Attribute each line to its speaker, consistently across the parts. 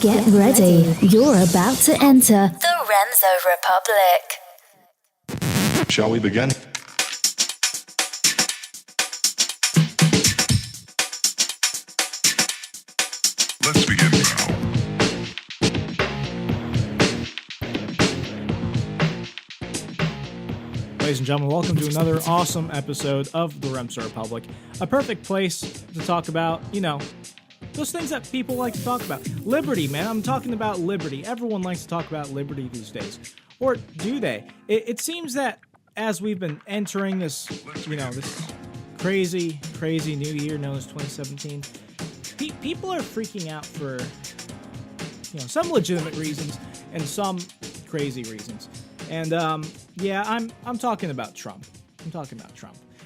Speaker 1: Get ready. You're about to enter the Remso Republic.
Speaker 2: Shall we begin? Let's begin now.
Speaker 3: Ladies and gentlemen, welcome to another awesome episode of the Remso Republic. A perfect place to talk about, those things that people like to talk about. Liberty, man. I'm talking about liberty. Everyone likes to talk about liberty these days. Or do they? It seems that as we've been entering this, this crazy new year known as 2017, people are freaking out for, some legitimate reasons and some crazy reasons. And, I'm talking about Trump.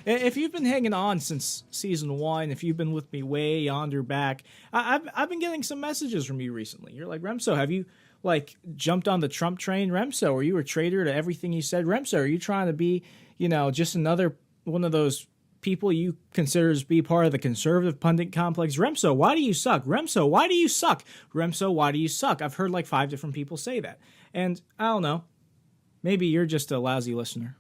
Speaker 3: If you've been hanging on since season 1, if you've been with me way yonder back, I've been getting some messages from you recently. You're like, Remso, have you jumped on the Trump train? Remso, are you a traitor to everything you said? Remso, are you trying to be, just another one of those people you consider to be part of the conservative pundit complex? Remso, why do you suck? Remso, why do you suck? Remso, why do you suck? I've heard 5 different people say that. And I don't know. Maybe you're just a lousy listener.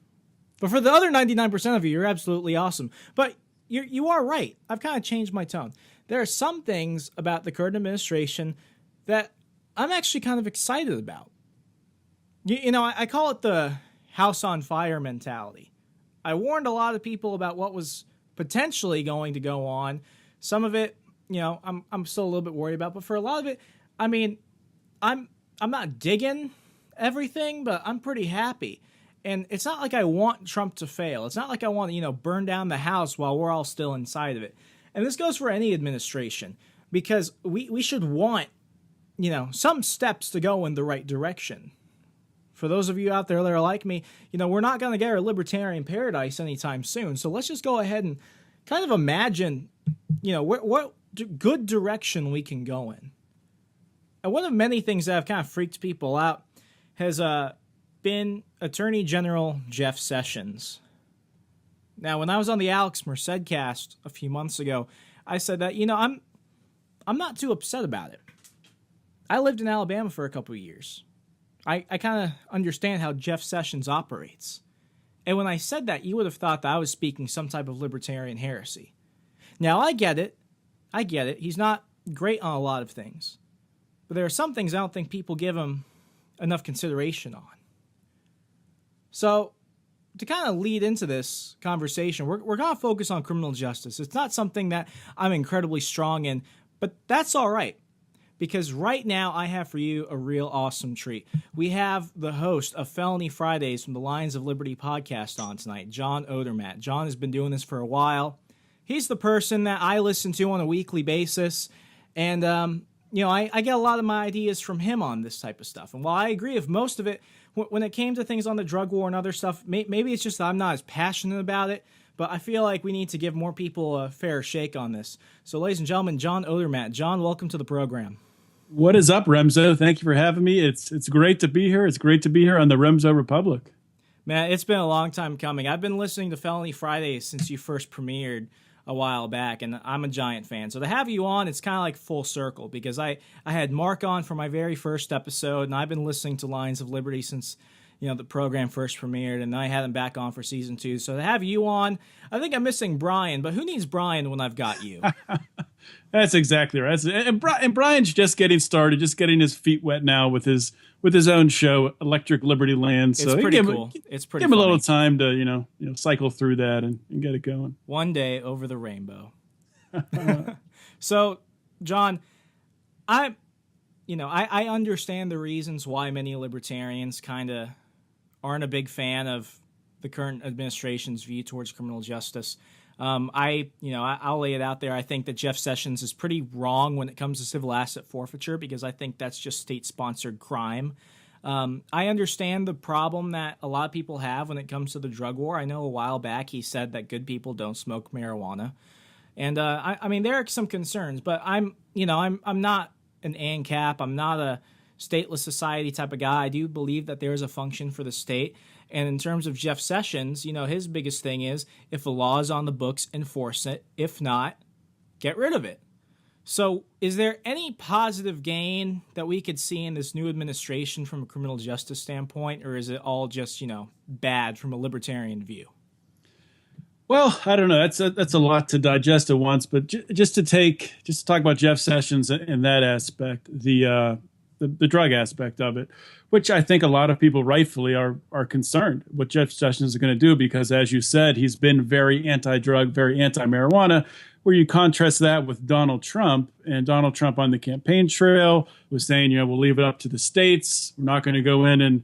Speaker 3: But for the other 99% of you, you're absolutely awesome. But you are right. I've kind of changed my tone. There are some things about the current administration that I'm actually kind of excited about. I call it the house on fire mentality. I warned a lot of people about what was potentially going to go on. Some of it, I'm still a little bit worried about. But for a lot of it, I'm not digging everything, but I'm pretty happy. And it's not like I want Trump to fail. It's not like I want to, burn down the house while we're all still inside of it. And this goes for any administration, because we should want, some steps to go in the right direction. For those of you out there that are like me, we're not going to get our libertarian paradise anytime soon. So let's just go ahead and kind of imagine, what good direction we can go in. And one of many things that have kind of freaked people out has been Attorney General Jeff Sessions. Now, when I was on the Alex Merced cast a few months ago, I said that, I'm not too upset about it. I lived in Alabama for a couple of years. I kind of understand how Jeff Sessions operates. And when I said that, you would have thought that I was speaking some type of libertarian heresy. Now, I get it. He's not great on a lot of things. But there are some things I don't think people give him enough consideration on. So, to kind of lead into this conversation, we're going to focus on criminal justice. It's not something that I'm incredibly strong in, but that's all right. Because right now, I have for you a real awesome treat. We have the host of Felony Fridays from the Lions of Liberty podcast on tonight, John Odermatt. John has been doing this for a while. He's the person that I listen to on a weekly basis. And, I get a lot of my ideas from him on this type of stuff. And while I agree with most of it, when it came to things on the drug war and other stuff, maybe it's just that I'm not as passionate about it, but I feel like we need to give more people a fair shake on this. So, ladies and gentlemen, John Odermatt. John, welcome to the program.
Speaker 4: What is up, Remso? Thank you for having me. It's great to be here. It's great to be here on the Remso Republic.
Speaker 3: Man, it's been a long time coming. I've been listening to Felony Fridays since you first premiered a while back, and I'm a giant fan. So to have you on, it's kind of like full circle, because I had Mark on for my very first episode, and I've been listening to Lions of Liberty since the program first premiered, and I had him back on for season 2. So to have you on, I think I'm missing Brian, but who needs Brian when I've got you?
Speaker 4: That's exactly right. And Brian's just getting started, just getting his feet wet now with his own show, Electric Liberty Land. So
Speaker 3: it's pretty cool. It's pretty.
Speaker 4: Give him a little time to cycle through that and get it going.
Speaker 3: One day over the rainbow. So, John, I understand the reasons why many libertarians kind of aren't a big fan of the current administration's view towards criminal justice. I'll lay it out there. I think that Jeff Sessions is pretty wrong when it comes to civil asset forfeiture, because I think that's just state-sponsored crime. I understand the problem that a lot of people have when it comes to the drug war. I know a while back he said that good people don't smoke marijuana. And I mean, there are some concerns, but I'm not an ANCAP. I'm not a stateless society type of guy. I do believe that there is a function for the state. And in terms of Jeff Sessions, his biggest thing is, if the law is on the books, enforce it. If not, get rid of it. So, is there any positive gain that we could see in this new administration from a criminal justice standpoint, or is it all just, bad from a libertarian view?
Speaker 4: Well, I don't know. That's a lot to digest at once. But just to talk about Jeff Sessions and that aspect, the drug aspect of it, which I think a lot of people rightfully are concerned what Jeff Sessions is going to do, because, as you said, he's been very anti-drug, very anti-marijuana. Where you contrast that with Donald Trump, and Donald Trump on the campaign trail was saying, we'll leave it up to the states. We're not going to go in and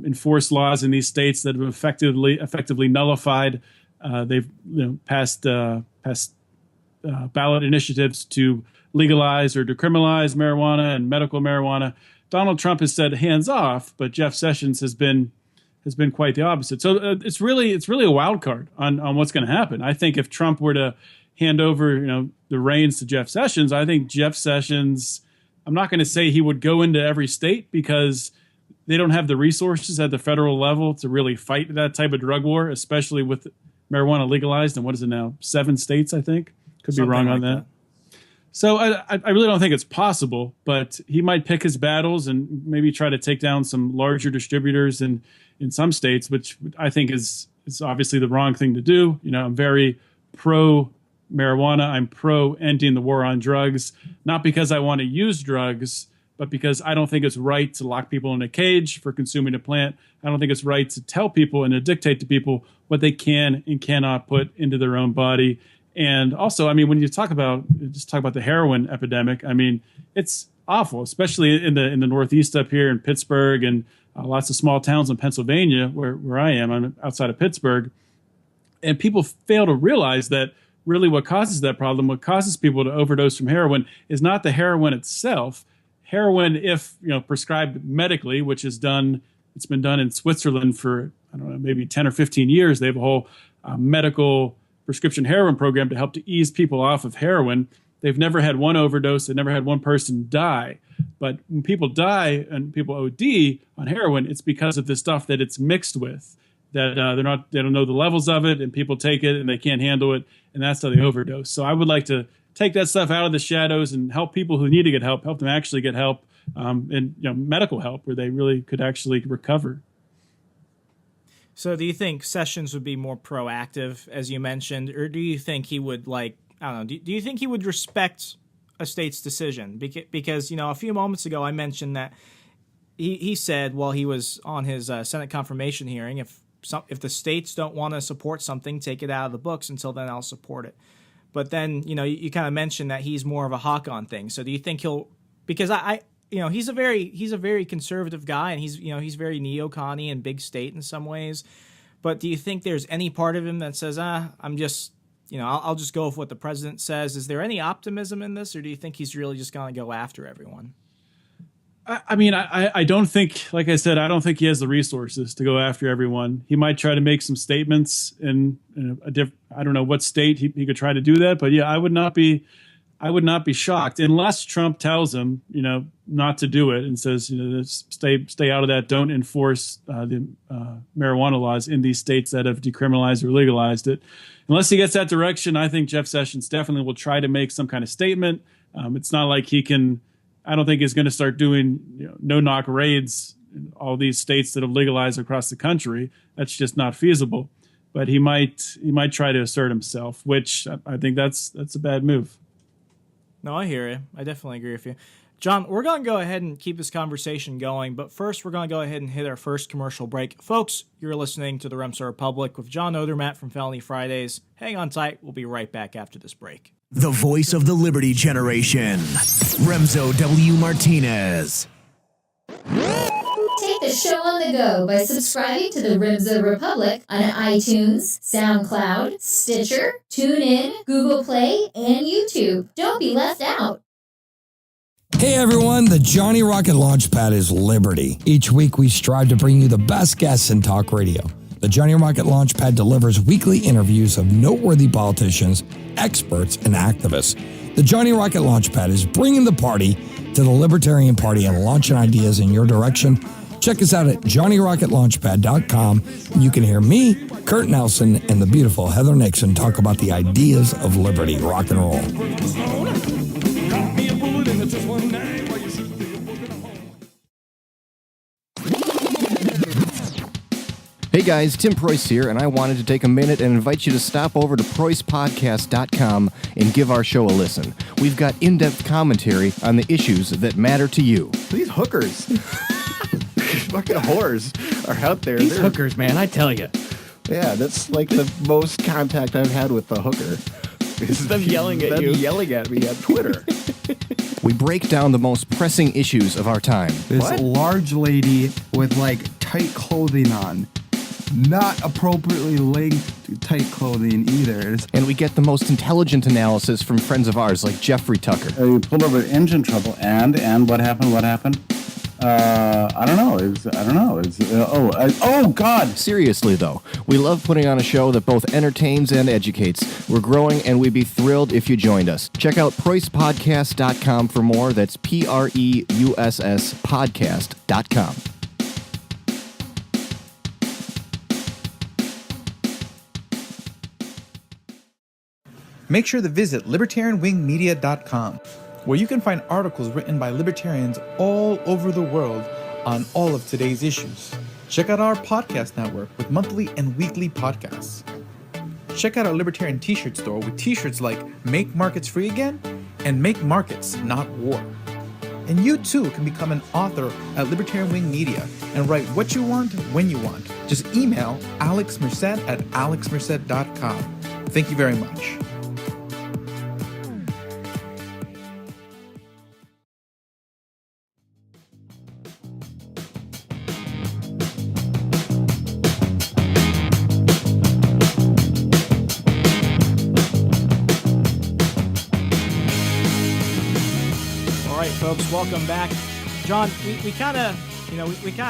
Speaker 4: enforce laws in these states that have effectively nullified. They've passed ballot initiatives to legalize or decriminalize marijuana and medical marijuana. Donald Trump has said hands off, but Jeff Sessions has been quite the opposite. So it's really a wild card on what's going to happen. I think if Trump were to hand over the reins to Jeff Sessions, I think Jeff Sessions, I'm not going to say he would go into every state, because they don't have the resources at the federal level to really fight that type of drug war, especially with marijuana legalized in, what is it now, 7 states, I think. Could be wrong on that. So I really don't think it's possible, but he might pick his battles and maybe try to take down some larger distributors in some states, which I think is obviously the wrong thing to do. I'm very pro marijuana. I'm pro ending the war on drugs, not because I want to use drugs, but because I don't think it's right to lock people in a cage for consuming a plant. I don't think it's right to tell people and to dictate to people what they can and cannot put into their own body. And also, when you talk about the heroin epidemic, it's awful, especially in the Northeast up here in Pittsburgh and lots of small towns in Pennsylvania where I am. I'm outside of Pittsburgh. And people fail to realize that really what causes that problem, what causes people to overdose from heroin, is not the heroin itself. Heroin, if prescribed medically, which it's been done in Switzerland for, I don't know, maybe 10 or 15 years. They have a whole medical prescription heroin program to help to ease people off of heroin. They've never had one overdose. They've never had one person die. But when people die and people OD on heroin, it's because of the stuff that it's mixed with, that they don't know the levels of it, and people take it and they can't handle it, and that's how they overdose. So I would like to take that stuff out of the shadows and help people who need to get help them actually get help, and medical help where they really could actually recover.
Speaker 3: So do you think Sessions would be more proactive, as you mentioned, or do you think he would, do you think he would respect a state's decision? Because a few moments ago I mentioned that he said while he was on his Senate confirmation hearing, if the states don't want to support something, take it out of the books. Until then, I'll support it. But then, you kind of mentioned that he's more of a hawk on things. So do you think he'll, because he's a very conservative guy, and he's very neocon-y and big state in some ways. But do you think there's any part of him that says, I'm just, I'll just go with what the president says? Is there any optimism in this, or do you think he's really just going to go after everyone?
Speaker 4: I don't think, like I said, I don't think he has the resources to go after everyone. He might try to make some statements in I don't know what state he could try to do that. But yeah, I would not be shocked unless Trump tells him, not to do it and says, stay out of that. Don't enforce the marijuana laws in these states that have decriminalized or legalized it. Unless he gets that direction, I think Jeff Sessions definitely will try to make some kind of statement. It's not like he can. I don't think he's going to start doing no-knock raids in all these states that have legalized across the country. That's just not feasible. But he might try to assert himself, which I think that's a bad move.
Speaker 3: No, I hear you. I definitely agree with you. John, we're going to go ahead and keep this conversation going, but first we're going to go ahead and hit our first commercial break. Folks, you're listening to the Remso Republic with John Odermatt from Felony Fridays. Hang on tight. We'll be right back after this break.
Speaker 5: The voice of the Liberty Generation, Remso W. Martinez.
Speaker 1: Take the show on the go by subscribing to the Remso Republic on iTunes, SoundCloud, Stitcher, TuneIn, Google Play, and YouTube. Don't be left out.
Speaker 6: Hey everyone, the Johnny Rocket Launchpad is Liberty. Each week we strive to bring you the best guests in talk radio. The Johnny Rocket Launchpad delivers weekly interviews of noteworthy politicians, experts, and activists. The Johnny Rocket Launchpad is bringing the party to the Libertarian Party and launching ideas in your direction. Check us out at JohnnyRocketLaunchpad.com, and you can hear me, Kurt Nelson, and the beautiful Heather Nixon talk about the ideas of liberty, rock and roll. food and it's just one night while you see the book in a hole.
Speaker 7: Hey guys, Tim Preuss here, and I wanted to take a minute and invite you to stop over to PreussPodcast.com and give our show a listen. We've got in-depth commentary on the issues that matter to you.
Speaker 8: These hookers, fucking whores, are out there.
Speaker 9: These hookers, man, I tell you.
Speaker 8: Yeah, that's like the most contact I've had with the hooker. Is
Speaker 9: them yelling at you.
Speaker 8: Them yelling at me on Twitter.
Speaker 7: We break down the most pressing issues of our time.
Speaker 10: This large lady with like tight clothing on. Not appropriately linked to tight clothing either.
Speaker 7: And we get the most intelligent analysis from friends of ours like Jeffrey Tucker.
Speaker 11: You pulled over engine trouble, and what happened? What happened? I don't know. Oh God!
Speaker 7: Seriously though, we love putting on a show that both entertains and educates. We're growing, and we'd be thrilled if you joined us. Check out PreussPodcast.com for more. That's PREUSS podcast.com.
Speaker 12: Make sure to visit libertarianwingmedia.com, where you can find articles written by libertarians all over the world on all of today's issues. Check out our podcast network with monthly and weekly podcasts. Check out our libertarian t-shirt store with t-shirts like Make Markets Free Again and Make Markets Not War. And you too can become an author at Libertarian Wing Media and write what you want when you want. Just email alexmerced@alexmerced.com. Thank you very much.
Speaker 3: Folks, welcome back. John, we kind of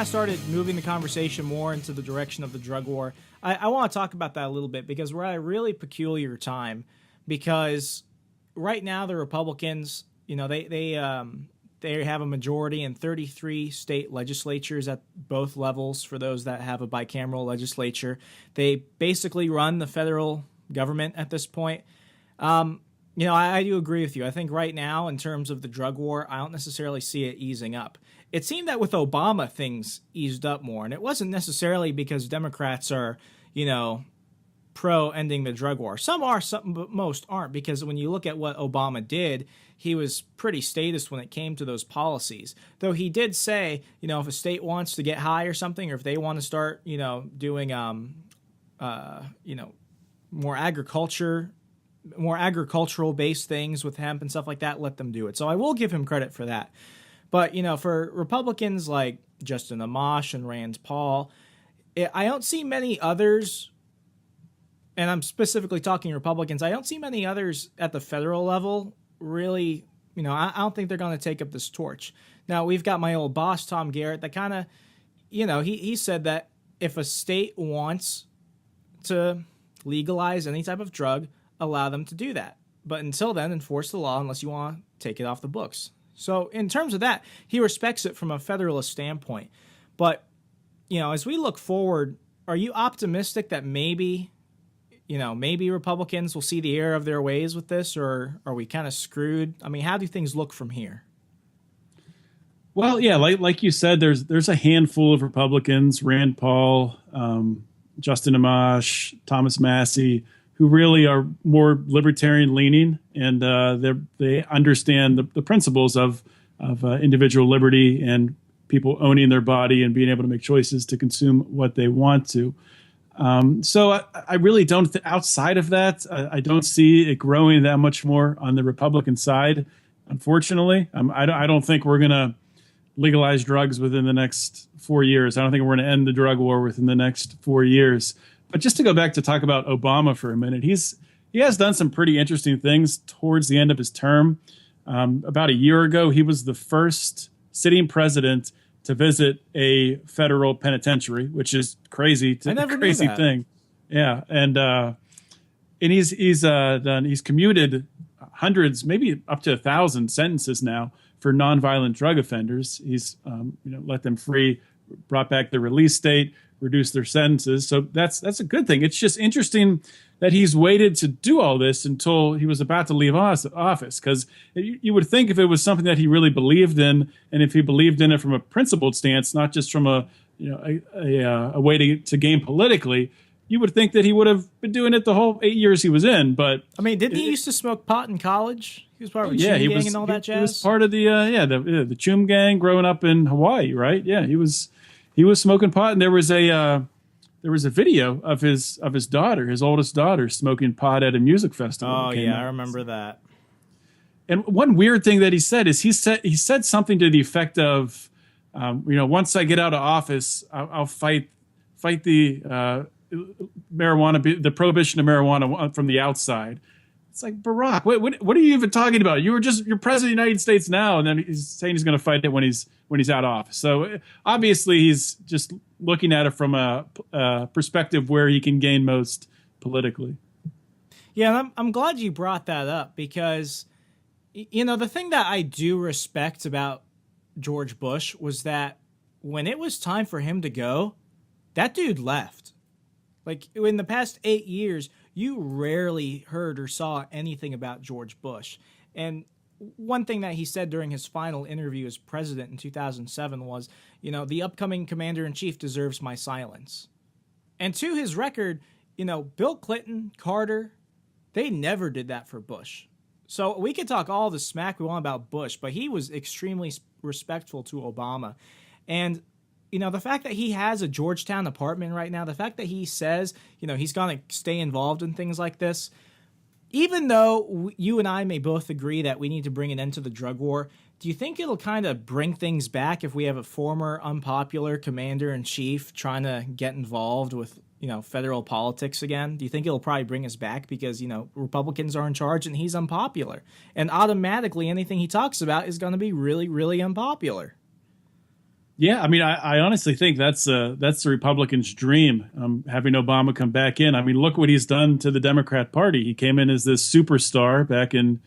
Speaker 3: started moving the conversation more into the direction of the drug war. I want to talk about that a little bit because we're at a really peculiar time. Because right now the Republicans, they have a majority in 33 state legislatures at both levels. For those that have a bicameral legislature, they basically run the federal government at this point. I do agree with you. I think right now, in terms of the drug war, I don't necessarily see it easing up. It seemed that with Obama, things eased up more. And it wasn't necessarily because Democrats are, pro-ending the drug war. Some are, but most aren't. Because when you look at what Obama did, he was pretty statist when it came to those policies. Though he did say, if a state wants to get high or something, or if they want to start, doing, more agricultural based things with hemp and stuff like that, let them do it. So I will give him credit for that. But, for Republicans like Justin Amash and Rand Paul, I don't see many others, and I'm specifically talking Republicans, I don't see many others at the federal level really, I don't think they're going to take up this torch. Now, we've got my old boss, Tom Garrett, that kind of, he said that if a state wants to legalize any type of drug, allow them to do that. But until then, enforce the law unless you want to take it off the books. So in terms of that, he respects it from a federalist standpoint. But, as we look forward, are you optimistic that maybe Republicans will see the error of their ways with this, or are we kind of screwed? I mean, how do things look from here?
Speaker 4: Well, yeah, like you said, there's a handful of Republicans, Rand Paul, Justin Amash, Thomas Massey, who really are more libertarian leaning, and they understand the principles of individual liberty and people owning their body and being able to make choices to consume what they want to. So I really don't, outside of that, I don't see it growing that much more on the Republican side, unfortunately. I don't think we're going to legalize drugs within the next 4 years. I don't think we're going to end the drug war within the next 4 years. But just to go back to talk about Obama for a minute, he has done some pretty interesting things towards the end of his term. About a year ago, he was the first sitting president to visit a federal penitentiary, which is crazy.
Speaker 3: I never
Speaker 4: crazy
Speaker 3: knew that.
Speaker 4: Thing. Yeah, and he's commuted hundreds, maybe up to 1,000 sentences now for nonviolent drug offenders. He's let them free, brought back the release date, reduce their sentences. So that's a good thing. It's just interesting that he's waited to do all this until he was about to leave office, because you would think if it was something that he really believed in, and if he believed in it from a principled stance, not just from a way to gain politically, you would think that he would have been doing it the whole 8 years he was in. But
Speaker 3: I mean, didn't he used to smoke pot in college? He was part of the Cheney gang and all that jazz.
Speaker 4: He was part of the the Chum gang growing up in Hawaii, right? Yeah, he was smoking pot, and there was a video of his daughter, his oldest daughter, smoking pot at a music festival.
Speaker 3: Oh yeah, I remember that.
Speaker 4: And one weird thing that he said is he said something to the effect of, once I get out of office, I'll fight the marijuana, the prohibition of marijuana from the outside. It's like, Barack, what are you even talking about? You're president of the United States now, and then he's saying he's going to fight it when he's out of office. So obviously he's just looking at it from a perspective where he can gain most politically.
Speaker 3: Yeah, and I'm glad you brought that up, because the thing that I do respect about George Bush was that when it was time for him to go, that dude left. Like, in the past 8 years, you rarely heard or saw anything about George Bush. And one thing that he said during his final interview as president in 2007 was, the upcoming commander-in-chief deserves my silence. And to his record, Bill Clinton, Carter, they never did that for Bush. So we could talk all the smack we want about Bush, but he was extremely respectful to Obama. And the fact that he has a Georgetown apartment right now, the fact that he says, he's going to stay involved in things like this, even though you and I may both agree that we need to bring an end to the drug war, do you think it'll kind of bring things back if we have a former unpopular commander-in-chief trying to get involved with, federal politics again? Do you think it'll probably bring us back because, Republicans are in charge and he's unpopular? And automatically anything he talks about is going to be really, really unpopular.
Speaker 4: Yeah, I mean, I honestly think that's the Republicans' dream, having Obama come back in. I mean, look what he's done to the Democrat Party. He came in as this superstar back in,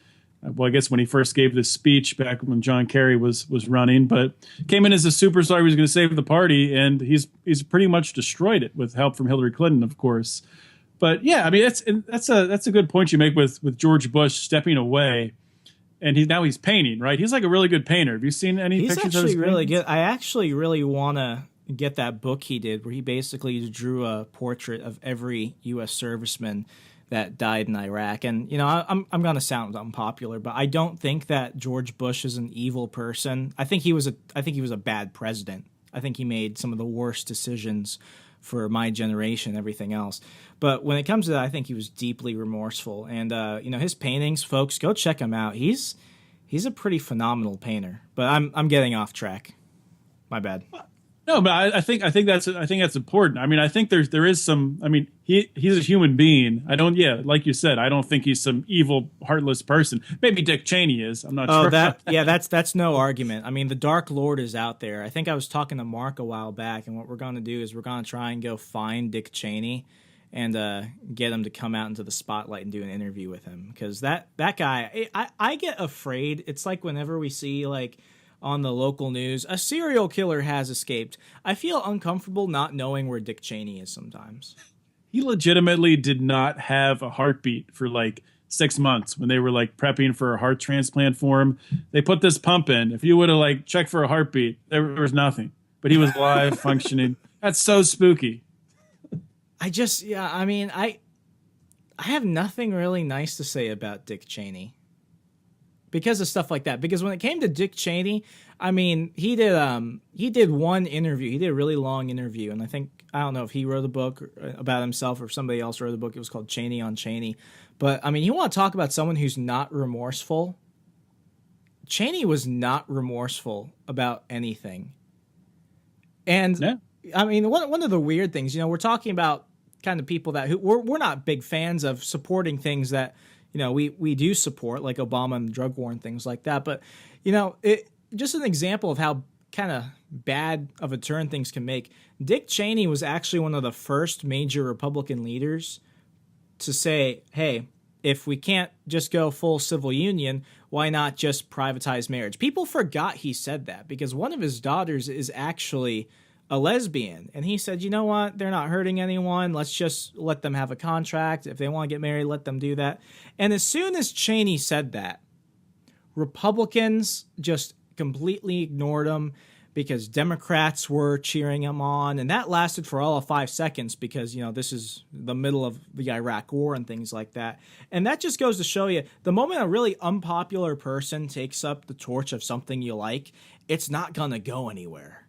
Speaker 4: I guess when he first gave this speech back when John Kerry was running, but came in as a superstar. He was going to save the party, and he's pretty much destroyed it with help from Hillary Clinton, of course. But yeah, I mean, that's a good point you make with George Bush stepping away. And he's painting, right? He's like a really good painter. Have you seen any pictures of his paintings? He's actually really good.
Speaker 3: I actually really want to get that book he did where he basically drew a portrait of every U.S. serviceman that died in Iraq. And, I'm going to sound unpopular, but I don't think that George Bush is an evil person. I think he was a bad president. I think he made some of the worst decisions for my generation and everything else. But when it comes to that, I think he was deeply remorseful. And, his paintings, folks, go check him out. He's a pretty phenomenal painter. But I'm getting off track. My bad.
Speaker 4: No, but I think that's important. I mean, I think there is some. I mean, he's a human being. Like you said, I don't think he's some evil, heartless person. Maybe Dick Cheney is. I'm not sure.
Speaker 3: That's no argument. I mean, the Dark Lord is out there. I think I was talking to Mark a while back, and what we're going to do is we're going to try and go find Dick Cheney and get him to come out into the spotlight and do an interview with him, because that guy, I get afraid. It's like whenever we see on the local news, a serial killer has escaped. I feel uncomfortable not knowing where Dick Cheney is sometimes.
Speaker 4: He legitimately did not have a heartbeat for 6 months when they were prepping for a heart transplant for him. They put this pump in. If you would have checked for a heartbeat, there was nothing. But he was alive, functioning. That's so spooky.
Speaker 3: I have nothing really nice to say about Dick Cheney because of stuff like that. Because when it came to Dick Cheney, I mean, he did one interview. He did a really long interview, and I don't know if he wrote a book about himself or if somebody else wrote a book. It was called Cheney on Cheney. But I mean, you want to talk about someone who's not remorseful? Cheney was not remorseful about anything. And yeah. I mean, one of the weird things, we're talking about kind of people that we're not big fans of supporting things that, we do support, like Obama and the drug war and things like that. But, just an example of how kind of bad of a turn things can make. Dick Cheney was actually one of the first major Republican leaders to say, hey, if we can't just go full civil union, why not just privatize marriage? People forgot he said that because one of his daughters is actually a lesbian. And he said, you know what? They're not hurting anyone. Let's just let them have a contract. If they want to get married, let them do that. And as soon as Cheney said that, Republicans just completely ignored him because Democrats were cheering him on. And that lasted for all of 5 seconds because, this is the middle of the Iraq War and things like that. And that just goes to show you, the moment a really unpopular person takes up the torch of something you like, it's not going to go anywhere.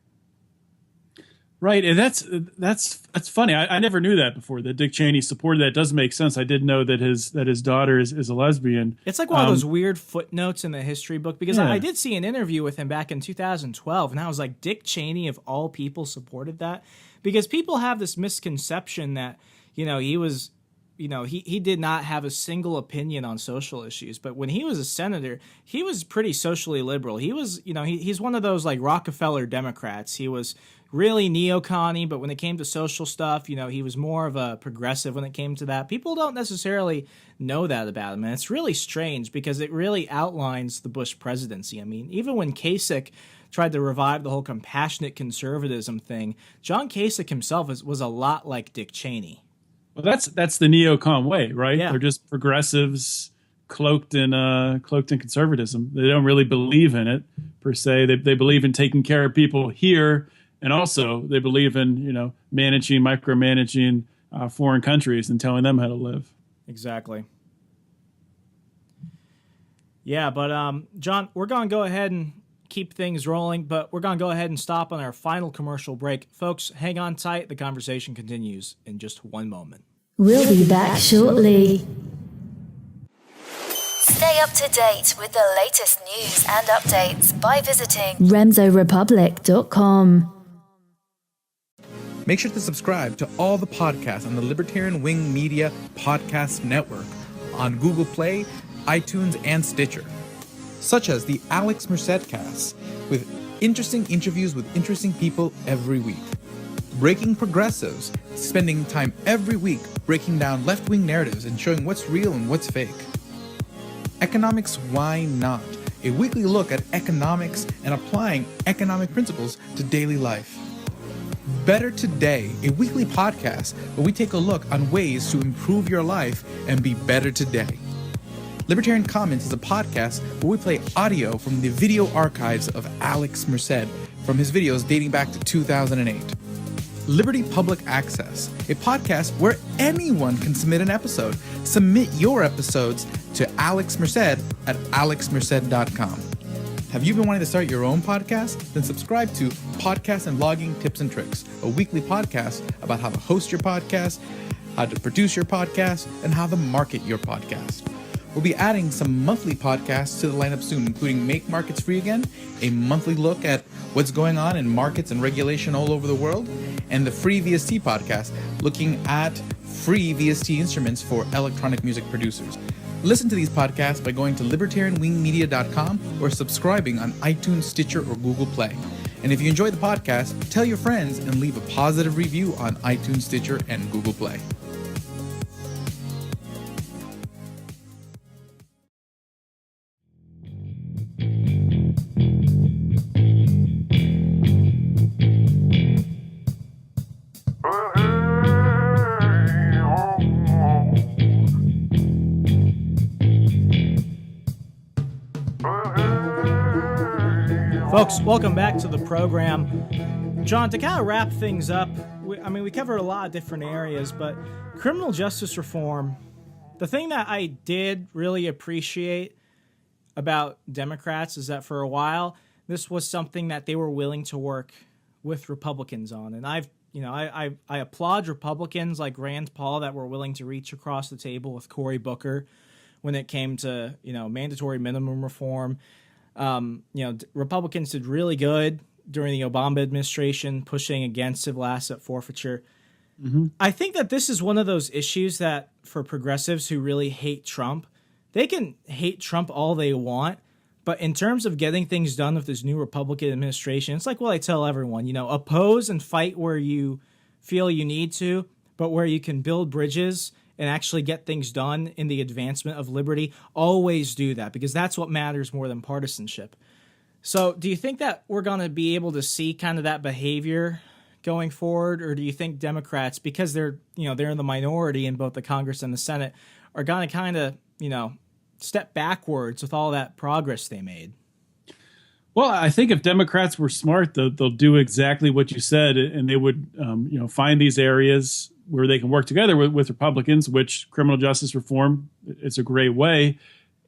Speaker 4: Right, and that's funny. I never knew that before, that Dick Cheney supported that. It does make sense. I didn't know that his daughter is a lesbian.
Speaker 3: It's like one of those weird footnotes in the history book, because
Speaker 4: Yeah.
Speaker 3: I did see an interview with him back in 2012, and I was like, Dick Cheney, of all people, supported that? Because people have this misconception that, he was... he did not have a single opinion on social issues, but when he was a senator, he was pretty socially liberal. He was, he's one of those like Rockefeller Democrats. He was really neocon-y, but when it came to social stuff, he was more of a progressive when it came to that. People don't necessarily know that about him, and it's really strange because it really outlines the Bush presidency. I mean, even when Kasich tried to revive the whole compassionate conservatism thing, John Kasich himself was a lot like Dick Cheney.
Speaker 4: Well, that's the neocon way, right?
Speaker 3: Yeah.
Speaker 4: They're just progressives cloaked in conservatism. They don't really believe in it per se. They believe in taking care of people here, and also they believe in micromanaging foreign countries and telling them how to live.
Speaker 3: Exactly. Yeah, but John, we're going to go ahead and keep things rolling, but we're going to go ahead and stop on our final commercial break. Folks, hang on tight. The conversation continues in just one moment.
Speaker 1: We'll be back shortly.
Speaker 13: Stay up to date with the latest news and updates by visiting
Speaker 1: RemzoRepublic.com.
Speaker 12: Make sure to subscribe to all the podcasts on the Libertarian Wing Media Podcast Network on Google Play, iTunes, and Stitcher, such as the Alex Merced Cast, with interesting interviews with interesting people every week. Breaking Progressives, spending time every week breaking down left-wing narratives and showing what's real and what's fake. Economics Why Not? A weekly look at economics and applying economic principles to daily life. Better Today, a weekly podcast where we take a look on ways to improve your life and be better today. Libertarian Comments is a podcast where we play audio from the video archives of Alex Merced from his videos dating back to 2008. Liberty Public Access, a podcast where anyone can submit an episode. Submit your episodes to Alex Merced at alexmerced.com. Have you been wanting to start your own podcast? Then subscribe to Podcast and Blogging Tips and Tricks, a weekly podcast about how to host your podcast, how to produce your podcast, and how to market your podcast. We'll be adding some monthly podcasts to the lineup soon, including Make Markets Free Again, a monthly look at what's going on in markets and regulation all over the world, and the Free VST podcast, looking at free VST instruments for electronic music producers. Listen to these podcasts by going to libertarianwingmedia.com or subscribing on iTunes, Stitcher, or Google Play. And if you enjoy the podcast, tell your friends and leave a positive review on iTunes, Stitcher, and Google Play.
Speaker 3: Folks, welcome back to the program. John, to kind of wrap things up, we covered a lot of different areas, but criminal justice reform, the thing that I did really appreciate about Democrats is that for a while, this was something that they were willing to work with Republicans on. And I applaud Republicans like Rand Paul that were willing to reach across the table with Cory Booker when it came to, mandatory minimum reform. Republicans did really good during the Obama administration, pushing against civil asset forfeiture. Mm-hmm. I think that this is one of those issues that for progressives who really hate Trump, they can hate Trump all they want, but in terms of getting things done with this new Republican administration, it's like what I tell everyone, oppose and fight where you feel you need to, but where you can build bridges and actually get things done in the advancement of liberty, always do that, because that's what matters more than partisanship. So do you think that we're going to be able to see kind of that behavior going forward, or do you think Democrats, because they're in the minority in both the Congress and the Senate, are going to kind of step backwards with all that progress they made?
Speaker 4: Well, I think if Democrats were smart, they'll do exactly what you said, and they would find these areas where they can work together with Republicans, which criminal justice reform is a great way,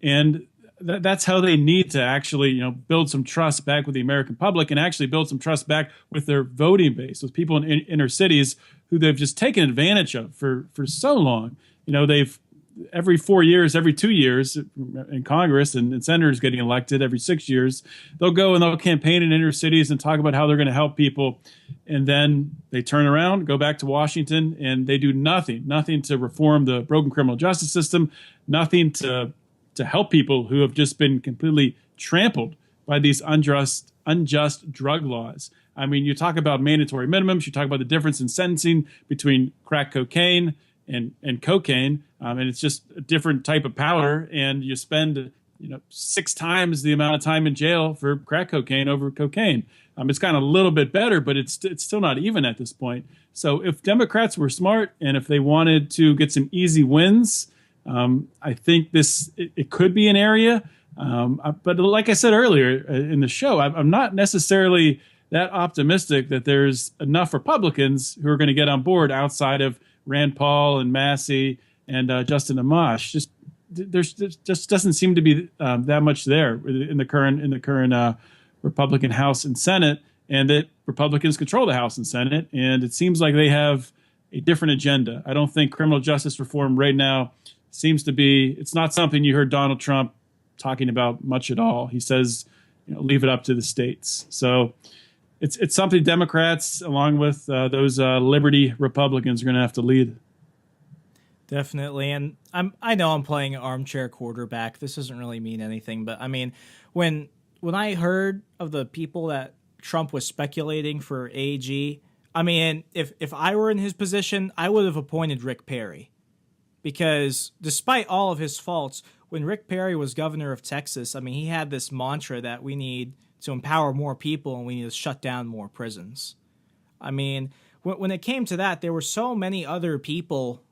Speaker 4: and that's how they need to actually build some trust back with the American public, and actually build some trust back with their voting base, with people in inner cities who they've just taken advantage of for so long. They've every 4 years, every 2 years in Congress, and senators getting elected every 6 years, they'll go and they'll campaign in inner cities and talk about how they're going to help people. And then they turn around, go back to Washington, and they do nothing to reform the broken criminal justice system, nothing to help people who have just been completely trampled by these unjust drug laws. I mean, you talk about mandatory minimums, you talk about the difference in sentencing between crack cocaine and cocaine, and it's just a different type of powder, and you spend 6 times the amount of time in jail for crack cocaine over cocaine. It's kind of a little bit better, but it's still not even at this point. So if Democrats were smart, and if they wanted to get some easy wins, I think it could be an area. But like I said earlier in the show, I'm not necessarily that optimistic that there's enough Republicans who are going to get on board outside of Rand Paul and Massey and Justin Amash. There just doesn't seem to be that much there in the current Republican House and Senate, and that Republicans control the House and Senate, and it seems like they have a different agenda. I don't think criminal justice reform right now seems to be. It's not something you heard Donald Trump talking about much at all. He says, leave it up to the states. So it's something Democrats, along with those liberty Republicans, are going to have to lead.
Speaker 3: Definitely, and I know I'm playing armchair quarterback. This doesn't really mean anything, but I mean, when I heard of the people that Trump was speculating for AG, I mean, if I were in his position, I would have appointed Rick Perry, because despite all of his faults, when Rick Perry was governor of Texas, I mean, he had this mantra that we need to empower more people and we need to shut down more prisons. I mean, when it came to that, there were so many other people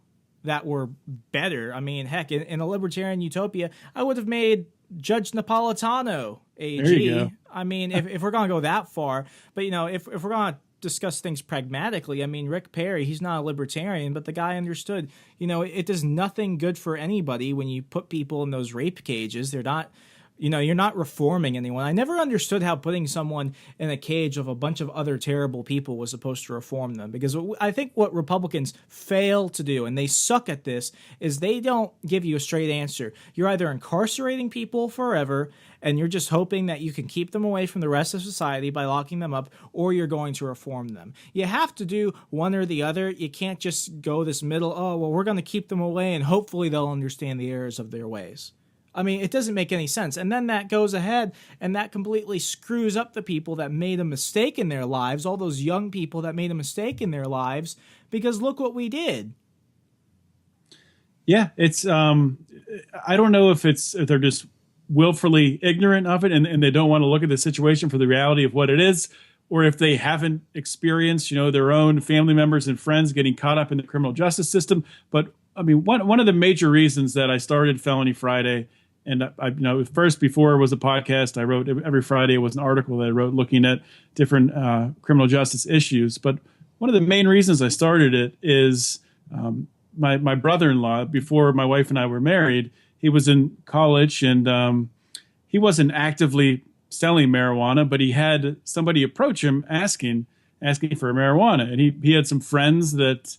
Speaker 3: that were better. I mean, heck, in a libertarian utopia, I would have made Judge Napolitano AG.
Speaker 4: There you go.
Speaker 3: I mean, if we're going to go that far, but if we're going to discuss things pragmatically, I mean, Rick Perry, he's not a libertarian, but the guy understood, it does nothing good for anybody when you put people in those rape cages. They're not, you're not reforming anyone. I never understood how putting someone in a cage of a bunch of other terrible people was supposed to reform them, because I think what Republicans fail to do, and they suck at this, is they don't give you a straight answer. You're either incarcerating people forever and you're just hoping that you can keep them away from the rest of society by locking them up, or you're going to reform them. You have to do one or the other. You can't just go this middle, we're going to keep them away and hopefully they'll understand the errors of their ways. I mean, it doesn't make any sense. And then that goes ahead and that completely screws up the people that made a mistake in their lives, all those young people that made a mistake in their lives, because look what we did.
Speaker 4: Yeah, it's I don't know if they're just willfully ignorant of it and they don't want to look at the situation for the reality of what it is, or if they haven't experienced, their own family members and friends getting caught up in the criminal justice system. But I mean, one of the major reasons that I started Felony Friday, and I first, before it was a podcast, I wrote every Friday. It was an article that I wrote looking at different criminal justice issues. But one of the main reasons I started it is my brother-in-law, before my wife and I were married, he was in college and he wasn't actively selling marijuana, but he had somebody approach him asking for marijuana. And he had some friends that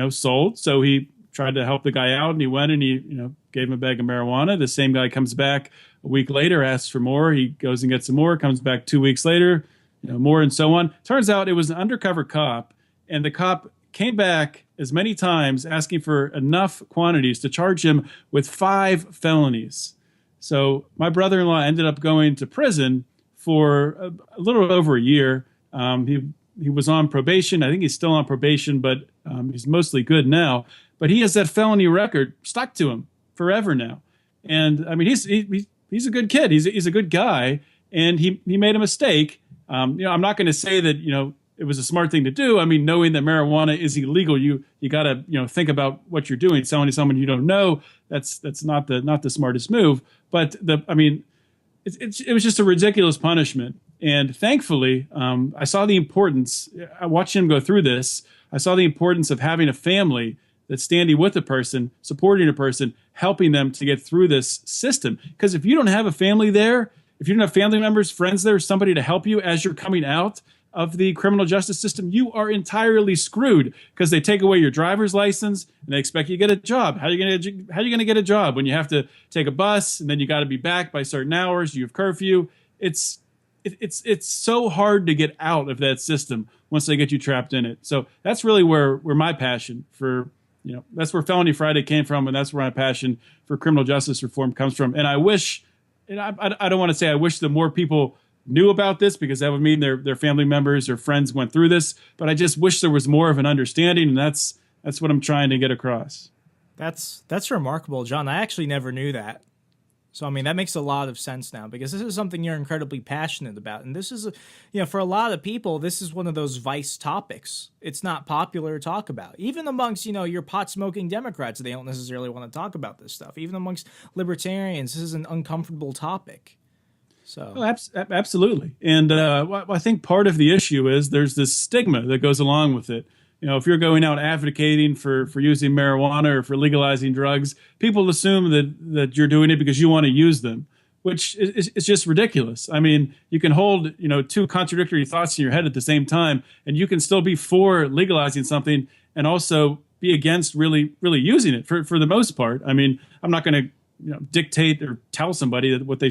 Speaker 4: sold. So he tried to help the guy out, and he went and he gave him a bag of marijuana. The same guy comes back a week later, asks for more. He goes and gets some more, comes back 2 weeks later, more, and so on. Turns out it was an undercover cop, and the cop came back as many times asking for enough quantities to charge him with 5 felonies. So my brother-in-law ended up going to prison for a little over a year. He was on probation. I think he's still on probation, but he's mostly good now. But he has that felony record stuck to him forever now. And I mean, he's a good kid. He's a good guy, and he made a mistake. I'm not going to say that it was a smart thing to do. I mean, knowing that marijuana is illegal, you got to think about what you're doing. Selling to someone you don't know, that's not the smartest move. But it was just a ridiculous punishment. And thankfully, I saw the importance. I watched him go through this. I saw the importance of having a family that's standing with a person, supporting a person, helping them to get through this system. Because if you don't have a family there, if you don't have family members, friends there, somebody to help you as you're coming out of the criminal justice system, you are entirely screwed, because they take away your driver's license and they expect you to get a job. How are you going to get a job when you have to take a bus and then you got to be back by certain hours? You have curfew. It's so hard to get out of that system once they get you trapped in it. So that's really where my passion for, that's where Felony Friday came from, and that's where my passion for criminal justice reform comes from. And I wish, and I don't want to say I wish that more people knew about this, because that would mean their family members or friends went through this, but I just wish there was more of an understanding, and that's what I'm trying to get across.
Speaker 3: That's remarkable, John. I actually never knew that. So, I mean, that makes a lot of sense now, because this is something you're incredibly passionate about. And this is, for a lot of people, this is one of those vice topics. It's not popular to talk about. Even amongst, your pot-smoking Democrats, they don't necessarily want to talk about this stuff. Even amongst libertarians, this is an uncomfortable topic. So,
Speaker 4: absolutely. And I think part of the issue is there's this stigma that goes along with it. If you're going out advocating for using marijuana or for legalizing drugs, people assume that you're doing it because you want to use them, which is just ridiculous. I mean, you can hold, two contradictory thoughts in your head at the same time, and you can still be for legalizing something and also be against really, really using it for the most part. I mean, I'm not going to dictate or tell somebody that what they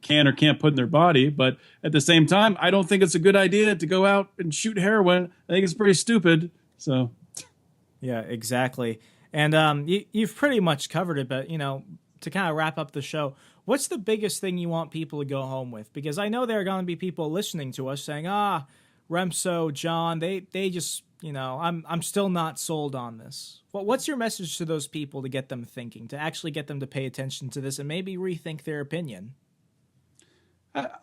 Speaker 4: can or can't put in their body. But at the same time, I don't think it's a good idea to go out and shoot heroin. I think it's pretty stupid. So,
Speaker 3: yeah, exactly. And you've pretty much covered it. But, to kind of wrap up the show, what's the biggest thing you want people to go home with? Because I know there are going to be people listening to us saying, Remso, John, they just, I'm still not sold on this. What's your message to those people to get them thinking, to actually get them to pay attention to this and maybe rethink their opinion?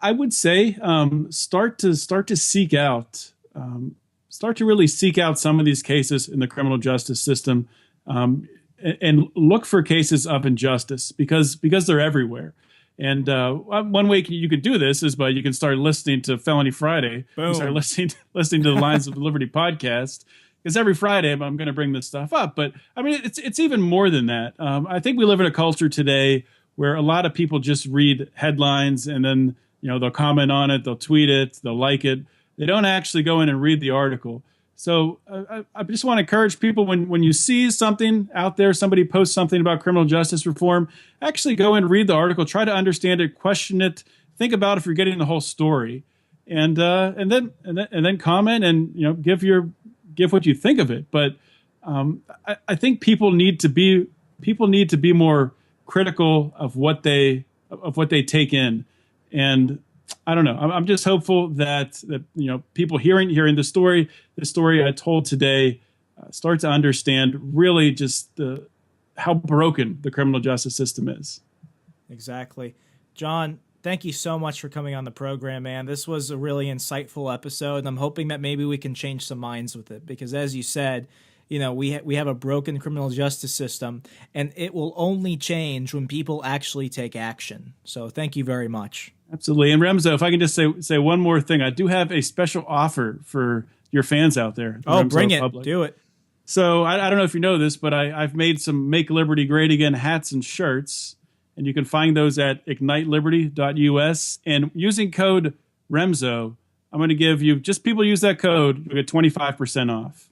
Speaker 4: I would say start to seek out, start to really seek out some of these cases in the criminal justice system, and look for cases of injustice because they're everywhere. And one way you can do this is you can start listening to Felony Friday.
Speaker 3: Boom.
Speaker 4: You start listening to the Lines of Liberty podcast, because every Friday I'm going to bring this stuff up. But I mean, it's even more than that. I think we live in a culture today where a lot of people just read headlines and then they'll comment on it, they'll tweet it, they'll like it. They don't actually go in and read the article. So I just want to encourage people, when you see something out there, somebody posts something about criminal justice reform, actually go and read the article, try to understand it, question it, think about if you're getting the whole story, and then comment and give what you think of it. But I think people need to be more critical of what they take in. And I don't know. I'm just hopeful that people hearing the story I told today, start to understand really just how broken the criminal justice system is.
Speaker 3: Exactly, John. Thank you so much for coming on the program, man. This was a really insightful episode, and I'm hoping that maybe we can change some minds with it. Because as you said, we have a broken criminal justice system, and it will only change when people actually take action. So thank you very much.
Speaker 4: Absolutely. And Remso, if I can just say one more thing, I do have a special offer for your fans out there.
Speaker 3: Oh, bring it. Do it.
Speaker 4: So I don't know if you know this, but I've made some Make Liberty Great Again hats and shirts, and you can find those at igniteliberty.us. And using code Remso, I'm going to give you, just people use that code, you'll get 25% off.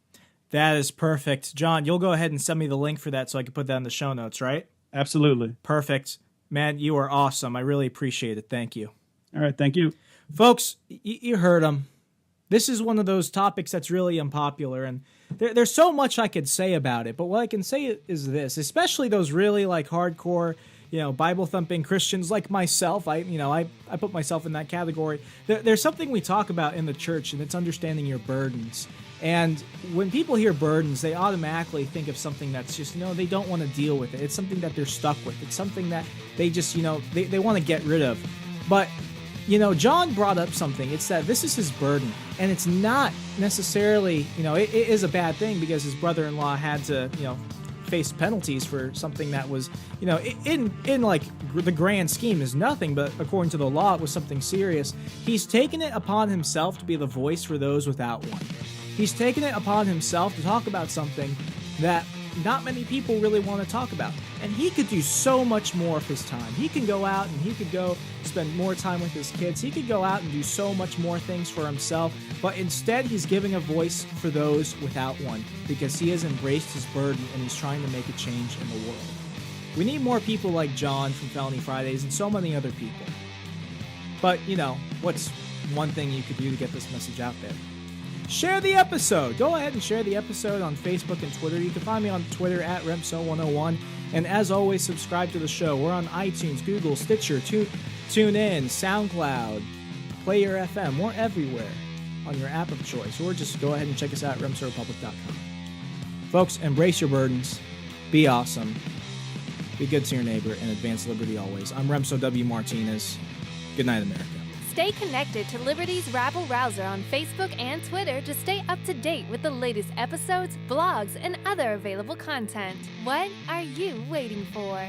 Speaker 3: That is perfect. John, you'll go ahead and send me the link for that so I can put that in the show notes, right?
Speaker 4: Absolutely.
Speaker 3: Perfect. Man, you are awesome. I really appreciate it. Thank you.
Speaker 4: All right. Thank you.
Speaker 3: Folks, you heard him. This is one of those topics that's really unpopular, and there's so much I could say about it, but what I can say is this, especially those really hardcore, Bible-thumping Christians like myself. I put myself in that category. There's something we talk about in the church, and it's understanding your burdens. And when people hear burdens, they automatically think of something that's just, they don't want to deal with it. It's something that they're stuck with. It's something that they just, they want to get rid of. But, John brought up something. It's that this is his burden, and it's not necessarily, it is a bad thing because his brother-in-law had to, face penalties for something that was, in like the grand scheme is nothing, but according to the law, it was something serious. He's taken it upon himself to be the voice for those without one. He's taken it upon himself to talk about something that not many people really want to talk about. And he could do so much more of his time. He can go out and he could go spend more time with his kids. He could go out and do so much more things for himself. But instead, he's giving a voice for those without one because he has embraced his burden and he's trying to make a change in the world. We need more people like John from Felony Fridays and so many other people. But, what's one thing you could do to get this message out there? Share the episode. Go ahead and share the episode on Facebook and Twitter. You can find me on Twitter at Remso101. And as always, subscribe to the show. We're on iTunes, Google, Stitcher, TuneIn, SoundCloud, Player FM. We're everywhere on your app of choice. Or just go ahead and check us out at remsorepublic.com. Folks, embrace your burdens. Be awesome. Be good to your neighbor and advance liberty always. I'm Remso W. Martinez. Good night, America.
Speaker 14: Stay connected to Liberty's Rabble Rouser on Facebook and Twitter to stay up to date with the latest episodes, blogs, and other available content. What are you waiting for?